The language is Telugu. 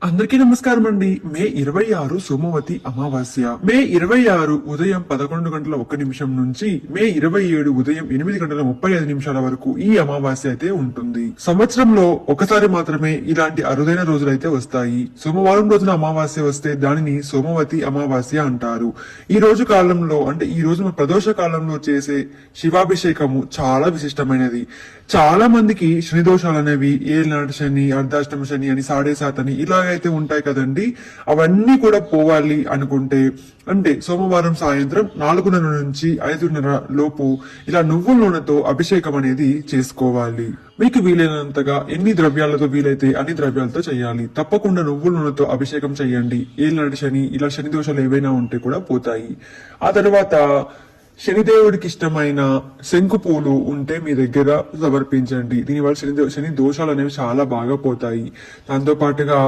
అందరికీ నమస్కారం అండి. మే 26 సోమవతి అమావాస్య. మే 26 ఉదయం 11 గంటల 1 నిమిషం నుంచి మే 27 ఉదయం 8 గంటల 35 నిమిషాల వరకు ఈ అమావాస్య అయితే ఉంటుంది. సంవత్సరంలో ఒకసారి మాత్రమే ఇలాంటి అరుదైన రోజులైతే వస్తాయి. సోమవారం రోజున అమావాస్య వస్తే దానిని సోమవతి అమావాస్య అంటారు. ఈ రోజు కాలంలో అంటే ఈ రోజు మన ప్రదోష కాలంలో చేసే శివాభిషేకము చాలా విశిష్టమైనది. చాలా మందికి శని దోషాలు అనేవి ఏలినాటి శని, అర్ధాష్టమ శని అని, సాడే సాత్ అని ఇలాగైతే ఉంటాయి కదండి. అవన్నీ కూడా పోవాలి అనుకుంటే అంటే సోమవారం సాయంత్రం 4:30 నుంచి 5:30 లోపు ఇలా నువ్వుల నూనెతో అభిషేకం అనేది చేసుకోవాలి. మీకు వీలైనంతగా ఎన్ని ద్రవ్యాలతో వీలైతే అన్ని ద్రవ్యాలతో చేయాలి. తప్పకుండా నువ్వుల నూనెతో అభిషేకం చేయండి. ఏలినాటి శని ఇలా శని దోషాలు ఏవైనా ఉంటే కూడా పోతాయి. ఆ తర్వాత శనిదేవుడికి ఇష్టమైన శంకు పూలు ఉంటే మీ దగ్గర సమర్పించండి. దీనివల్ల శని దోషాలు అనేవి చాలా బాగా పోతాయి. దాంతో పాటుగా